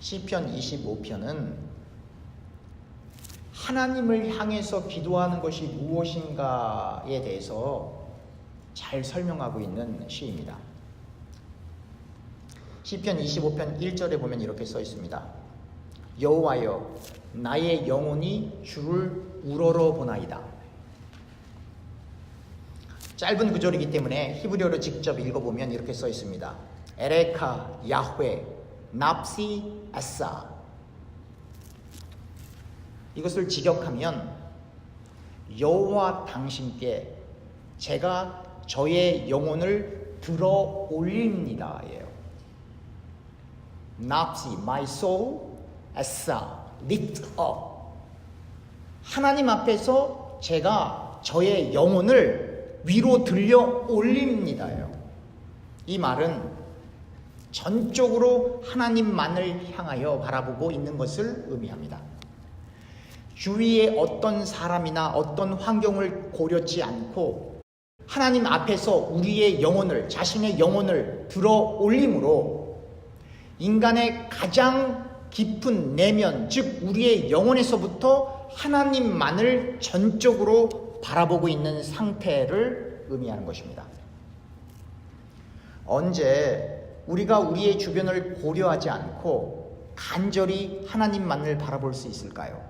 시편 25편은 하나님을 향해서 기도하는 것이 무엇인가에 대해서 잘 설명하고 있는 시입니다. 시편 25편 1절에 보면 이렇게 써 있습니다. 여호와여, 나의 영혼이 주를 우러러 보나이다. 짧은 구절이기 때문에 히브리어로 직접 읽어보면 이렇게 써 있습니다. 에레카 야훼 납시 아싸. 이것을 직역하면 여호와 당신께 제가 저의 영혼을 들어 올립니다 예요. 납시 my soul 아싸 lift up. 하나님 앞에서 제가 저의 영혼을 위로 들려 올립니다요. 이 말은 전적으로 하나님만을 향하여 바라보고 있는 것을 의미합니다. 주위의 어떤 사람이나 어떤 환경을 고려치 않고 하나님 앞에서 우리의 영혼을, 자신의 영혼을 들어 올림으로 인간의 가장 깊은 내면, 즉 우리의 영혼에서부터 하나님만을 전적으로 바라보고 있는 상태를 의미하는 것입니다. 언제 우리가 우리의 주변을 고려하지 않고 간절히 하나님만을 바라볼 수 있을까요?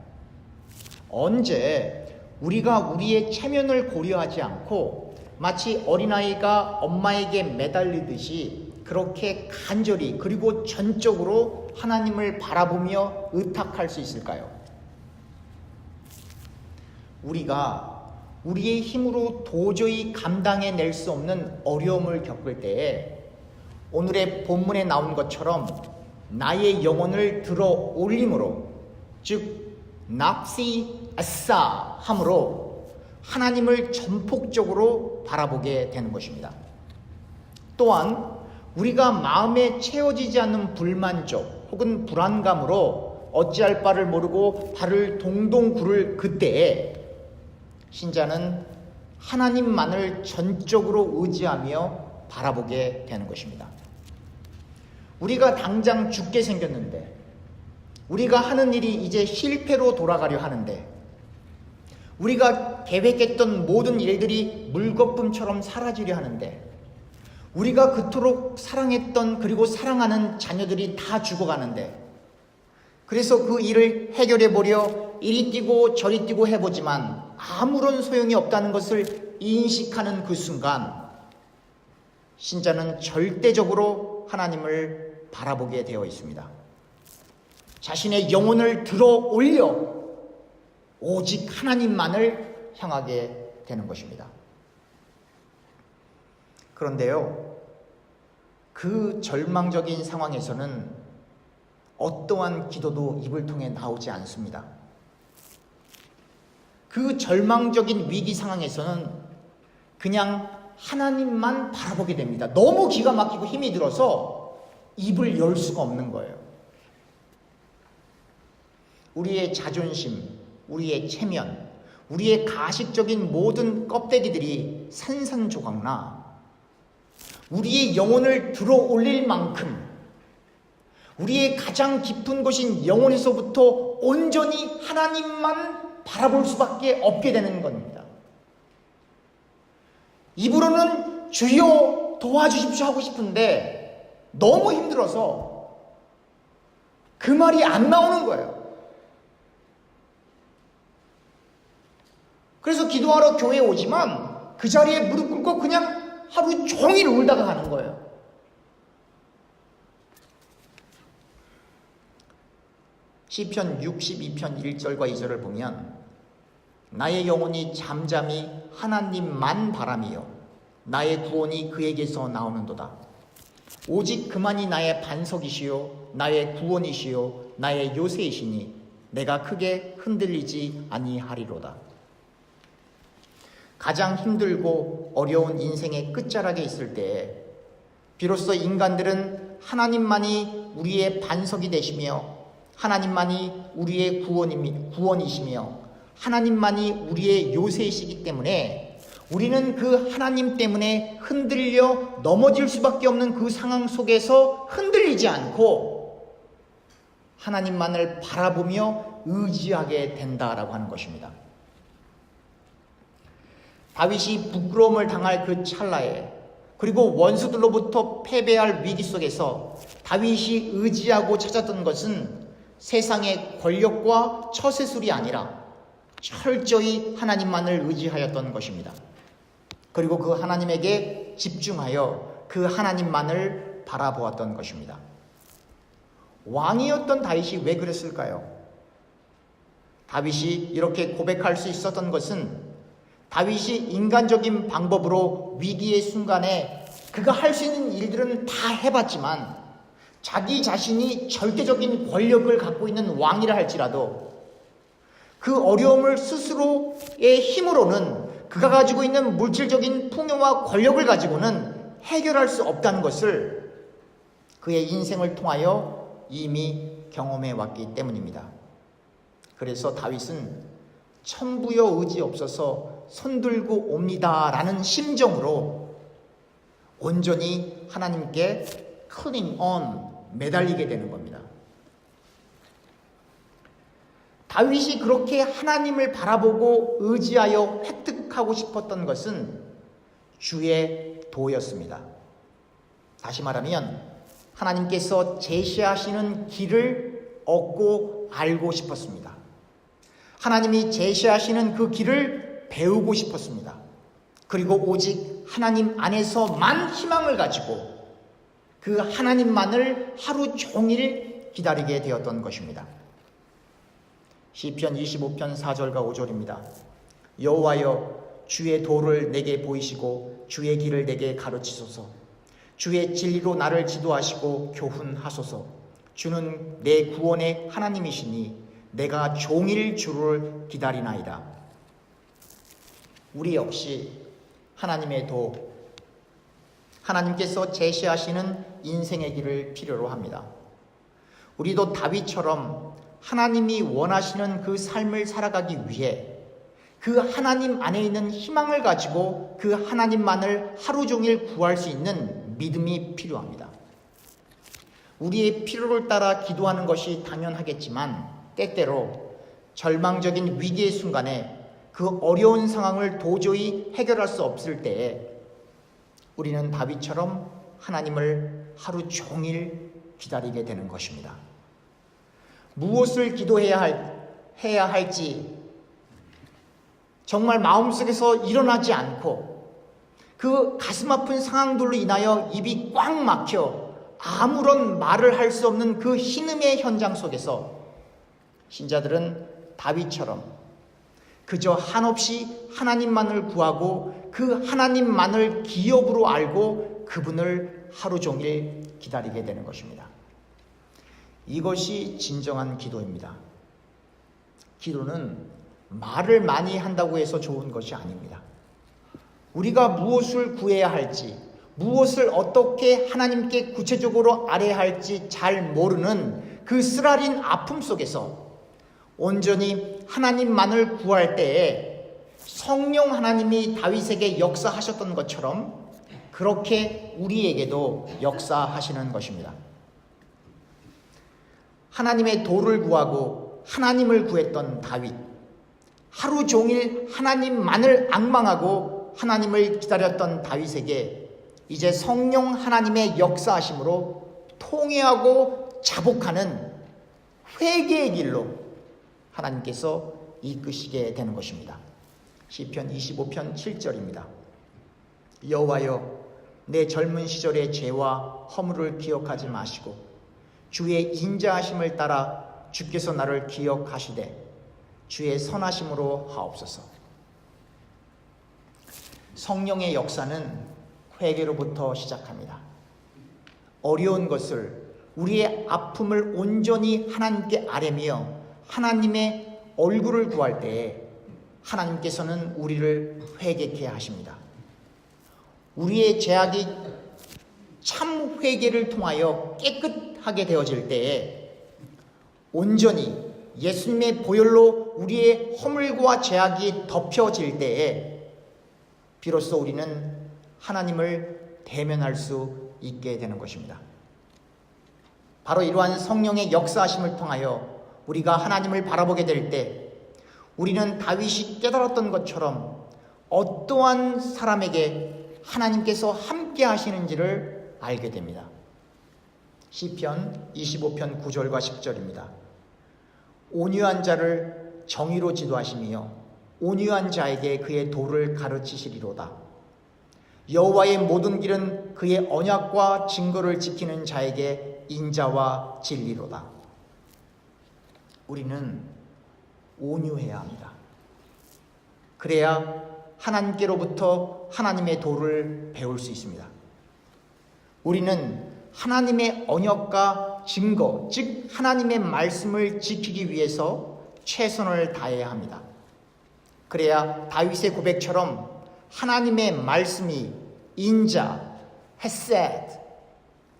언제 우리가 우리의 체면을 고려하지 않고 마치 어린아이가 엄마에게 매달리듯이 그렇게 간절히 그리고 전적으로 하나님을 바라보며 의탁할 수 있을까요? 우리가 우리의 힘으로 도저히 감당해낼 수 없는 어려움을 겪을 때에 오늘의 본문에 나온 것처럼 나의 영혼을 들어 올림으로, 즉 납시 아싸 함으로 하나님을 전폭적으로 바라보게 되는 것입니다. 또한 우리가 마음에 채워지지 않는 불만족 혹은 불안감으로 어찌할 바를 모르고 발을 동동 구를 그때에 신자는 하나님만을 전적으로 의지하며 바라보게 되는 것입니다. 우리가 당장 죽게 생겼는데, 우리가 하는 일이 이제 실패로 돌아가려 하는데, 우리가 계획했던 모든 일들이 물거품처럼 사라지려 하는데, 우리가 그토록 사랑했던 그리고 사랑하는 자녀들이 다 죽어가는데, 그래서 그 일을 해결해 보려 이리 뛰고 저리 뛰고 해보지만 아무런 소용이 없다는 것을 인식하는 그 순간 신자는 절대적으로 하나님을 바라보게 되어 있습니다. 자신의 영혼을 들어 올려 오직 하나님만을 향하게 되는 것입니다. 그런데요, 그 절망적인 상황에서는 어떠한 기도도 입을 통해 나오지 않습니다. 그 절망적인 위기 상황에서는 그냥 하나님만 바라보게 됩니다. 너무 기가 막히고 힘이 들어서 입을 열 수가 없는 거예요. 우리의 자존심, 우리의 체면, 우리의 가식적인 모든 껍데기들이 산산조각나 우리의 영혼을 들어 올릴 만큼 우리의 가장 깊은 곳인 영혼에서부터 온전히 하나님만 바라볼 수밖에 없게 되는 겁니다. 입으로는 주여 도와주십시오 하고 싶은데 너무 힘들어서 그 말이 안 나오는 거예요. 그래서 기도하러 교회에 오지만 그 자리에 무릎 꿇고 그냥 하루 종일 울다가 가는 거예요. 시편 62편 1절과 2절을 보면 나의 영혼이 잠잠히 하나님만 바라며 나의 구원이 그에게서 나오는도다. 오직 그만이 나의 반석이시요 나의 구원이시요 나의 요새이시니 내가 크게 흔들리지 아니하리로다. 가장 힘들고 어려운 인생의 끝자락에 있을 때에 비로소 인간들은 하나님만이 우리의 반석이 되시며 하나님만이 우리의 구원이시며 하나님만이 우리의 요새이시기 때문에 우리는 그 하나님 때문에 흔들려 넘어질 수밖에 없는 그 상황 속에서 흔들리지 않고 하나님만을 바라보며 의지하게 된다라고 하는 것입니다. 다윗이 부끄러움을 당할 그 찰나에, 그리고 원수들로부터 패배할 위기 속에서 다윗이 의지하고 찾았던 것은 세상의 권력과 처세술이 아니라 철저히 하나님만을 의지하였던 것입니다. 그리고 그 하나님에게 집중하여 그 하나님만을 바라보았던 것입니다. 왕이었던 다윗이 왜 그랬을까요? 다윗이 이렇게 고백할 수 있었던 것은 다윗이 인간적인 방법으로 위기의 순간에 그가 할 수 있는 일들은 다 해봤지만 자기 자신이 절대적인 권력을 갖고 있는 왕이라 할지라도 그 어려움을 스스로의 힘으로는, 그가 가지고 있는 물질적인 풍요와 권력을 가지고는 해결할 수 없다는 것을 그의 인생을 통하여 이미 경험해 왔기 때문입니다. 그래서 다윗은 천부여 의지 없어서 손들고 옵니다 라는 심정으로 온전히 하나님께 클링 온, 매달리게 되는 겁니다. 다윗이 그렇게 하나님을 바라보고 의지하여 획득하고 싶었던 것은 주의 도였습니다. 다시 말하면 하나님께서 제시하시는 길을 얻고 알고 싶었습니다. 하나님이 제시하시는 그 길을 배우고 싶었습니다. 그리고 오직 하나님 안에서만 희망을 가지고 그 하나님만을 하루 종일 기다리게 되었던 것입니다. 시편 25편 4절과 5절입니다. 여호와여, 주의 도를 내게 보이시고 주의 길을 내게 가르치소서. 주의 진리로 나를 지도하시고 교훈하소서. 주는 내 구원의 하나님이시니 내가 종일 주를 기다리나이다. 우리 역시 하나님의 도, 하나님께서 제시하시는 인생의 길을 필요로 합니다. 우리도 다윗처럼 하나님이 원하시는 그 삶을 살아가기 위해 그 하나님 안에 있는 희망을 가지고 그 하나님만을 하루 종일 구할 수 있는 믿음이 필요합니다. 우리의 필요를 따라 기도하는 것이 당연하겠지만 때때로 절망적인 위기의 순간에 그 어려운 상황을 도저히 해결할 수 없을 때에 우리는 다윗처럼 하나님을 하루 종일 기다리게 되는 것입니다. 무엇을 기도해야 할지 정말 마음속에서 일어나지 않고 그 가슴 아픈 상황들로 인하여 입이 꽉 막혀 아무런 말을 할 수 없는 그 신음의 현장 속에서 신자들은 다윗처럼 그저 한없이 하나님만을 구하고 그 하나님만을 기업으로 알고 그분을 하루 종일 기다리게 되는 것입니다. 이것이 진정한 기도입니다. 기도는 말을 많이 한다고 해서 좋은 것이 아닙니다. 우리가 무엇을 구해야 할지, 무엇을 어떻게 하나님께 구체적으로 아뢰야 할지 잘 모르는 그 쓰라린 아픔 속에서 온전히 하나님만을 구할 때에 성령 하나님이 다윗에게 역사하셨던 것처럼 그렇게 우리에게도 역사하시는 것입니다. 하나님의 도를 구하고 하나님을 구했던 다윗, 하루 종일 하나님만을 앙망하고 하나님을 기다렸던 다윗에게 이제 성령 하나님의 역사하심으로 통회하고 자복하는 회개의 길로 하나님께서 이끄시게 되는 것입니다. 시편 25편 7절입니다. 여호와여, 내 젊은 시절의 죄와 허물을 기억하지 마시고 주의 인자하심을 따라 주께서 나를 기억하시되 주의 선하심으로 하옵소서. 성령의 역사는 회개로부터 시작합니다. 어려운 것을, 우리의 아픔을 온전히 하나님께 아뢰며 하나님의 얼굴을 구할 때에 하나님께서는 우리를 회개케 하십니다. 우리의 죄악이 참 회개를 통하여 깨끗하게 되어질 때에 온전히 예수님의 보혈로 우리의 허물과 죄악이 덮여질 때에 비로소 우리는 하나님을 대면할 수 있게 되는 것입니다. 바로 이러한 성령의 역사하심을 통하여 우리가 하나님을 바라보게 될 때 우리는 다윗이 깨달았던 것처럼 어떠한 사람에게 하나님께서 함께 하시는지를 알게 됩니다. 시편 25편 9절과 10절입니다. 온유한 자를 정의로 지도하시며 온유한 자에게 그의 도를 가르치시리로다. 여호와의 모든 길은 그의 언약과 증거를 지키는 자에게 인자와 진리로다. 우리는 온유해야 합니다. 그래야 하나님께로부터 하나님의 도를 배울 수 있습니다. 우리는 하나님의 언약과 증거, 즉 하나님의 말씀을 지키기 위해서 최선을 다해야 합니다. 그래야 다윗의 고백처럼 하나님의 말씀이 인자, 헤세드,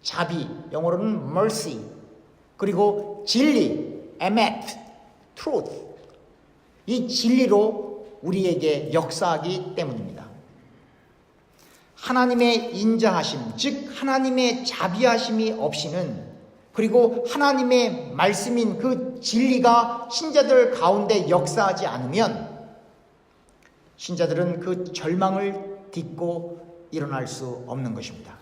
자비, 영어로는 mercy, 그리고 진리, emet, truth, 이 진리로 우리에게 역사하기 때문입니다. 하나님의 인자하심, 즉 하나님의 자비하심이 없이는, 그리고 하나님의 말씀인 그 진리가 신자들 가운데 역사하지 않으면 신자들은 그 절망을 딛고 일어날 수 없는 것입니다.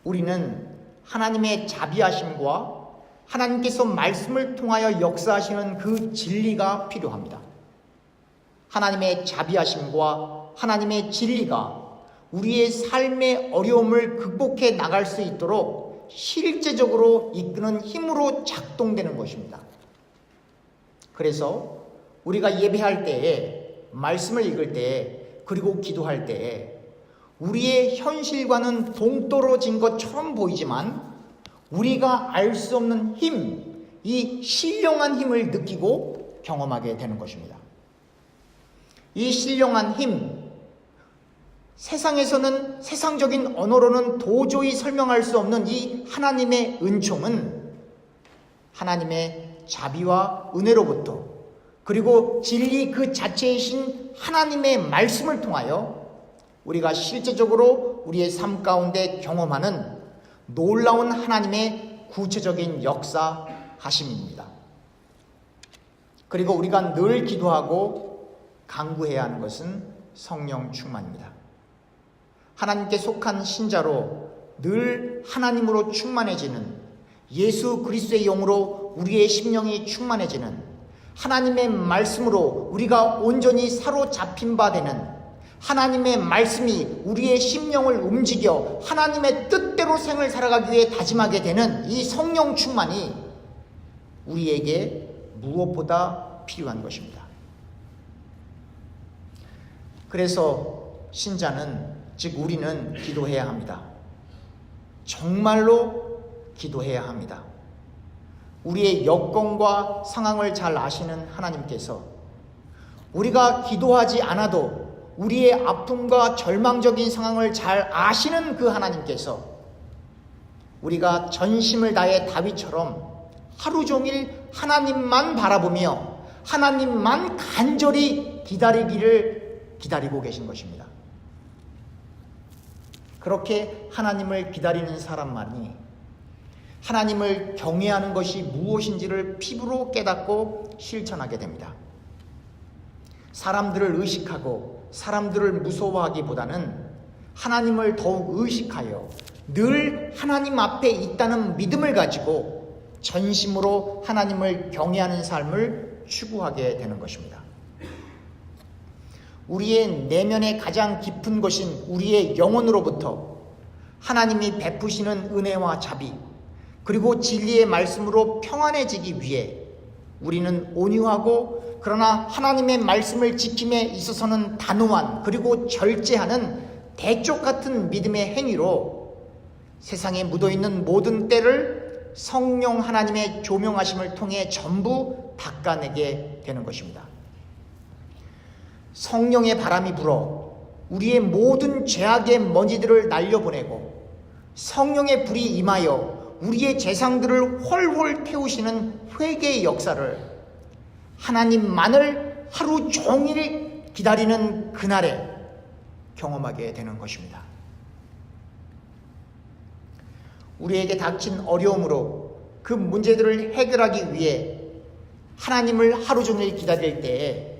우리는 하나님의 자비하심과 하나님께서 말씀을 통하여 역사하시는 그 진리가 필요합니다. 하나님의 자비하심과 하나님의 진리가 우리의 삶의 어려움을 극복해 나갈 수 있도록 실제적으로 이끄는 힘으로 작동되는 것입니다. 그래서 우리가 예배할 때에, 말씀을 읽을 때에, 그리고 기도할 때에 우리의 현실과는 동떨어진 것처럼 보이지만 우리가 알 수 없는 힘, 이 신령한 힘을 느끼고 경험하게 되는 것입니다. 이 신령한 힘, 세상에서는, 세상적인 언어로는 도저히 설명할 수 없는 이 하나님의 은총은 하나님의 자비와 은혜로부터, 그리고 진리 그 자체이신 하나님의 말씀을 통하여 우리가 실제적으로 우리의 삶 가운데 경험하는 놀라운 하나님의 구체적인 역사하심입니다. 그리고 우리가 늘 기도하고 간구해야 하는 것은 성령 충만입니다. 하나님께 속한 신자로 늘 하나님으로 충만해지는, 예수 그리스도의 영으로 우리의 심령이 충만해지는, 하나님의 말씀으로 우리가 온전히 사로잡힌 바 되는, 하나님의 말씀이 우리의 심령을 움직여 하나님의 뜻대로 생을 살아가기 위해 다짐하게 되는 이 성령 충만이 우리에게 무엇보다 필요한 것입니다. 그래서 신자는, 즉 우리는 기도해야 합니다. 정말로 기도해야 합니다. 우리의 여건과 상황을 잘 아시는 하나님께서 우리가 기도하지 않아도 우리의 아픔과 절망적인 상황을 잘 아시는 그 하나님께서 우리가 전심을 다해 다윗처럼 하루 종일 하나님만 바라보며 하나님만 간절히 기다리기를 기다리고 계신 것입니다. 그렇게 하나님을 기다리는 사람만이 하나님을 경외하는 것이 무엇인지를 피부로 깨닫고 실천하게 됩니다. 사람들을 의식하고 사람들을 무서워하기보다는 하나님을 더욱 의식하여 늘 하나님 앞에 있다는 믿음을 가지고 전심으로 하나님을 경외하는 삶을 추구하게 되는 것입니다. 우리의 내면의 가장 깊은 것인 우리의 영혼으로부터 하나님이 베푸시는 은혜와 자비, 그리고 진리의 말씀으로 평안해지기 위해 우리는 온유하고 그러나 하나님의 말씀을 지킴에 있어서는 단호한, 그리고 절제하는 대쪽 같은 믿음의 행위로 세상에 묻어있는 모든 때를 성령 하나님의 조명하심을 통해 전부 닦아내게 되는 것입니다. 성령의 바람이 불어 우리의 모든 죄악의 먼지들을 날려보내고 성령의 불이 임하여 우리의 재상들을 홀홀 태우시는 회개의 역사를 하나님만을 하루 종일 기다리는 그날에 경험하게 되는 것입니다. 우리에게 닥친 어려움으로 그 문제들을 해결하기 위해 하나님을 하루 종일 기다릴 때에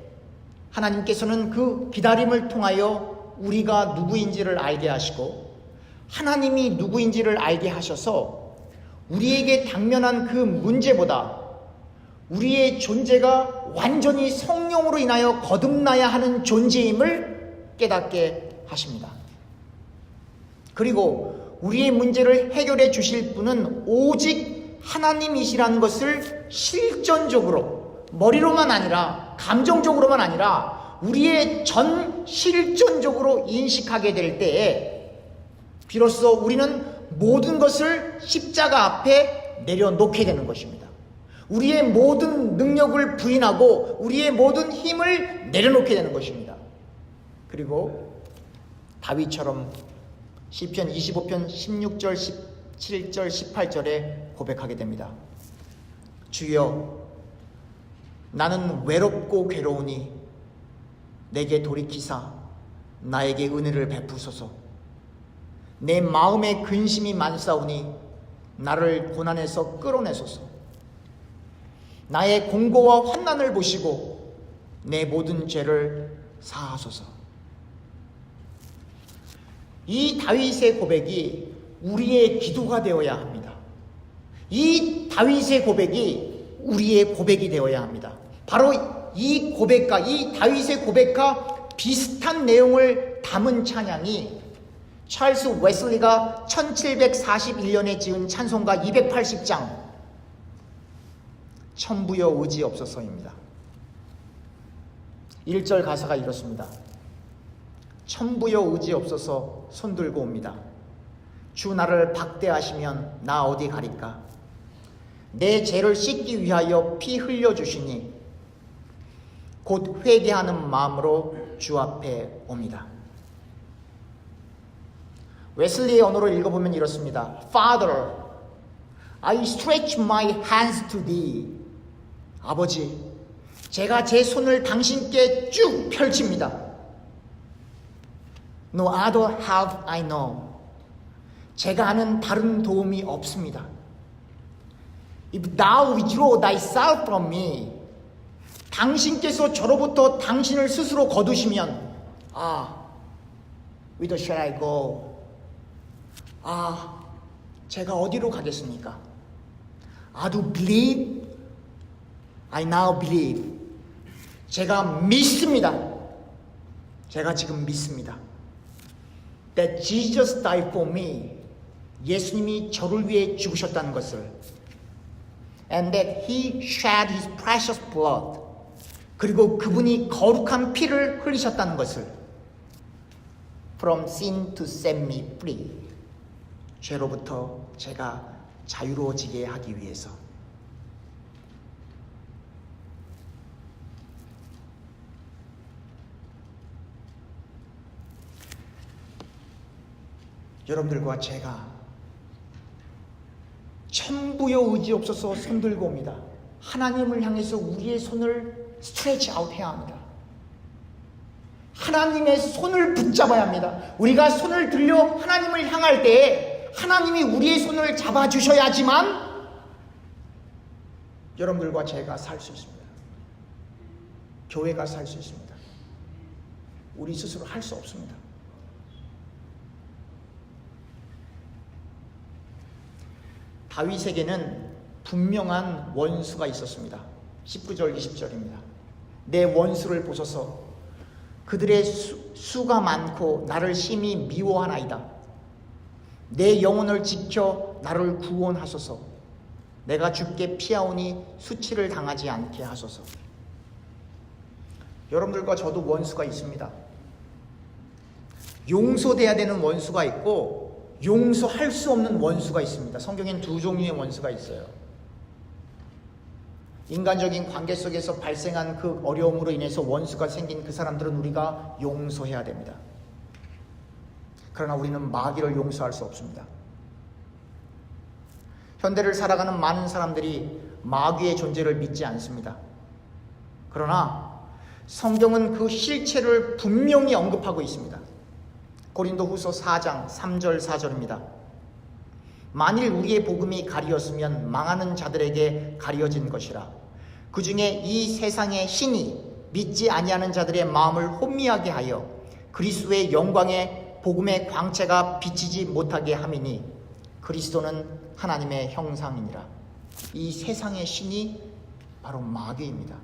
하나님께서는 그 기다림을 통하여 우리가 누구인지를 알게 하시고 하나님이 누구인지를 알게 하셔서 우리에게 당면한 그 문제보다 우리의 존재가 완전히 성령으로 인하여 거듭나야 하는 존재임을 깨닫게 하십니다. 그리고 우리의 문제를 해결해 주실 분은 오직 하나님이시라는 것을 실전적으로, 머리로만 아니라 감정적으로만 아니라 우리의 전 실존적으로 인식하게 될 때에 비로소 우리는 모든 것을 십자가 앞에 내려놓게 되는 것입니다. 우리의 모든 능력을 부인하고 우리의 모든 힘을 내려놓게 되는 것입니다. 그리고 다윗처럼 시편 25편 16절, 17절, 18절에 고백하게 됩니다. 주여, 나는 외롭고 괴로우니 내게 돌이키사 나에게 은혜를 베푸소서. 내 마음에 근심이 많사오니 나를 고난에서 끌어내소서. 나의 공고와 환난을 보시고 내 모든 죄를 사하소서. 이 다윗의 고백이 우리의 기도가 되어야 합니다. 이 다윗의 고백이 우리의 고백이 되어야 합니다. 바로 이 고백과, 이 다윗의 고백과 비슷한 내용을 담은 찬양이 찰스 웨슬리가 1741년에 지은 찬송가 280장 천부여 의지 없어서입니다. 1절 가사가 이렇습니다. 천부여 의지 없어서 손들고 옵니다. 주 나를 박대하시면 나 어디 가리까. 내 죄를 씻기 위하여 피 흘려주시니 곧 회개하는 마음으로 주 앞에 옵니다. 웨슬리의 언어로 읽어보면 이렇습니다. Father, I stretch my hands to thee. 아버지, 제가 제 손을 당신께 쭉 펼칩니다. No other help I know. 제가 아는 다른 도움이 없습니다. If thou withdraw thyself from me. 당신께서 저로부터 당신을 스스로 거두시면 whither shall I go? 제가 어디로 가겠습니까? I do believe. I now believe. 제가 믿습니다. 제가 지금 믿습니다. That Jesus died for me. 예수님이 저를 위해 죽으셨다는 것을. And that He shed His precious blood. 그리고 그분이 거룩한 피를 흘리셨다는 것을. From sin to set me free. 죄로부터 제가 자유로워지게 하기 위해서. 여러분들과 제가 천부여 의지 없어서 손들고 옵니다. 하나님을 향해서 우리의 손을 스트레치 아웃 해야 합니다. 하나님의 손을 붙잡아야 합니다. 우리가 손을 들려 하나님을 향할 때에 하나님이 우리의 손을 잡아주셔야지만 여러분들과 제가 살 수 있습니다. 교회가 살 수 있습니다. 우리 스스로 할 수 없습니다. 다윗에게는 분명한 원수가 있었습니다. 19절 20절입니다. 내 원수를 보소서. 그들의 수가 많고 나를 심히 미워하나이다. 내 영혼을 지켜 나를 구원하소서. 내가 주께 피하오니 수치를 당하지 않게 하소서. 여러분들과 저도 원수가 있습니다. 용서돼야 되는 원수가 있고 용서할 수 없는 원수가 있습니다. 성경엔 두 종류의 원수가 있어요. 인간적인 관계 속에서 발생한 그 어려움으로 인해서 원수가 생긴 그 사람들은 우리가 용서해야 됩니다. 그러나 우리는 마귀를 용서할 수 없습니다. 현대를 살아가는 많은 사람들이 마귀의 존재를 믿지 않습니다. 그러나 성경은 그 실체를 분명히 언급하고 있습니다. 고린도후서 4장 3절 4절입니다. 만일 우리의 복음이 가리었으면 망하는 자들에게 가려진 것이라. 그 중에 이 세상의 신이 믿지 아니하는 자들의 마음을 혼미하게 하여 그리스도의 영광의 복음의 광채가 비치지 못하게 함이니 그리스도는 하나님의 형상이니라. 이 세상의 신이 바로 마귀입니다.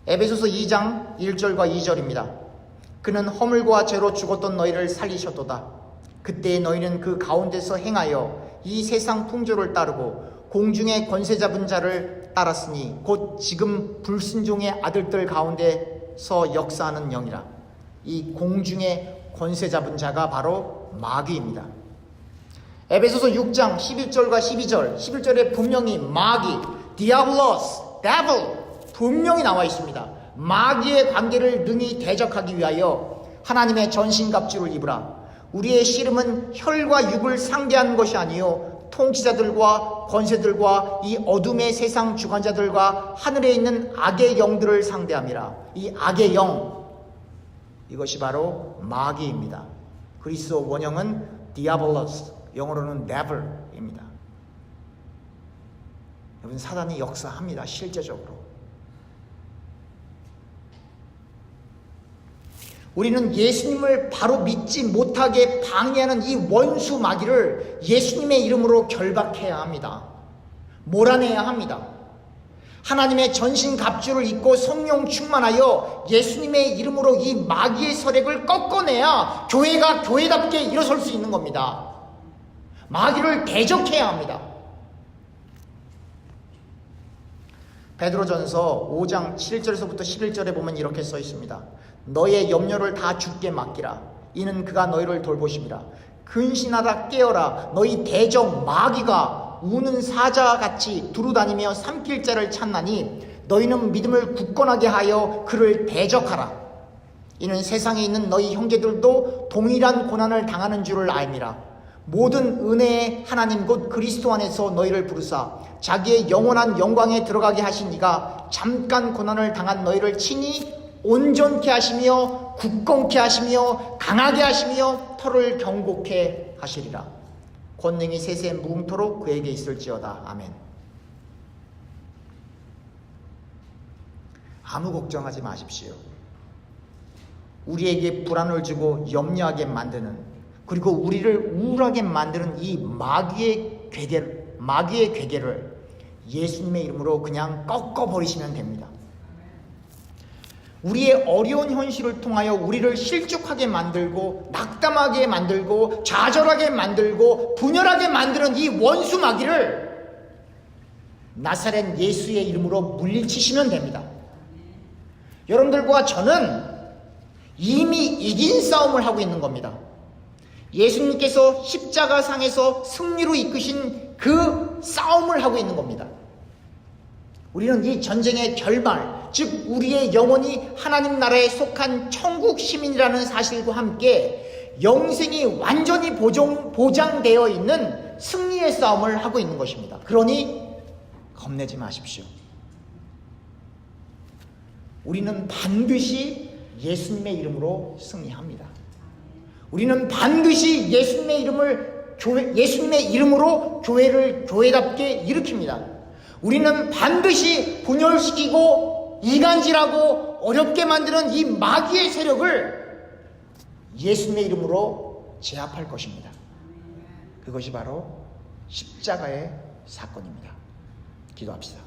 에베소서 2장 1절과 2절입니다. 그는 허물과 죄로 죽었던 너희를 살리셨도다. 그때 너희는 그 가운데서 행하여 이 세상 풍조를 따르고 공중의 권세 잡은 자를 따랐으니 곧 지금 불순종의 아들들 가운데서 역사하는 영이라. 이 공중의 권세 잡은 자가 바로 마귀입니다. 에베소서 6장 11절과 12절, 11절에 분명히 마귀, 디아블로스, 데블 분명히 나와 있습니다. 마귀의 관계를 능히 대적하기 위하여 하나님의 전신갑주를 입으라. 우리의 씨름은 혈과 육을 상대하는 것이 아니요 통치자들과 권세들과 이 어둠의 세상 주관자들과 하늘에 있는 악의 영들을 상대함이라. 이 악의 영, 이것이 바로 마귀입니다. 그리스도 원형은 디아블로스, 영어로는 devil입니다. 여러분, 사단이 역사합니다. 실제적으로. 우리는 예수님을 바로 믿지 못하게 방해하는 이 원수 마귀를 예수님의 이름으로 결박해야 합니다. 몰아내야 합니다. 하나님의 전신 갑주를 입고 성령 충만하여 예수님의 이름으로 이 마귀의 세력을 꺾어내야 교회가 교회답게 일어설 수 있는 겁니다. 마귀를 대적해야 합니다. 베드로전서 5장 7절에서부터 11절에 보면 이렇게 써 있습니다. 너의 염려를 다 주께 맡기라. 이는 그가 너희를 돌보심이라. 근신하라 깨어라. 너희 대적 마귀가 우는 사자같이 두루다니며 삼킬 자를 찾나니 너희는 믿음을 굳건하게 하여 그를 대적하라. 이는 세상에 있는 너희 형제들도 동일한 고난을 당하는 줄을 알미라. 모든 은혜의 하나님 곧 그리스도 안에서 너희를 부르사 자기의 영원한 영광에 들어가게 하신 이가 잠깐 고난을 당한 너희를 친히 온전케 하시며 굳건케 하시며 강하게 하시며 터를 경고케 하시리라. 권능이 세세 무궁토록 그에게 있을지어다. 아멘. 아무 걱정하지 마십시오. 우리에게 불안을 주고 염려하게 만드는, 그리고 우리를 우울하게 만드는 이 마귀의 괴계를 예수님의 이름으로 그냥 꺾어버리시면 됩니다. 우리의 어려운 현실을 통하여 우리를 실족하게 만들고 낙담하게 만들고 좌절하게 만들고 분열하게 만드는 이 원수 마귀를 나사렛 예수의 이름으로 물리치시면 됩니다. 여러분들과 저는 이미 이긴 싸움을 하고 있는 겁니다. 예수님께서 십자가상에서 승리로 이끄신 그 싸움을 하고 있는 겁니다. 우리는 이 전쟁의 결말, 즉 우리의 영혼이 하나님 나라에 속한 천국 시민이라는 사실과 함께 영생이 완전히 보장되어 있는 승리의 싸움을 하고 있는 것입니다. 그러니 겁내지 마십시오. 우리는 반드시 예수님의 이름으로 승리합니다. 우리는 반드시 예수님의 이름으로 교회를 교회답게 일으킵니다. 우리는 반드시 분열시키고 이간질하고 어렵게 만드는 이 마귀의 세력을 예수님의 이름으로 제압할 것입니다. 그것이 바로 십자가의 사건입니다. 기도합시다.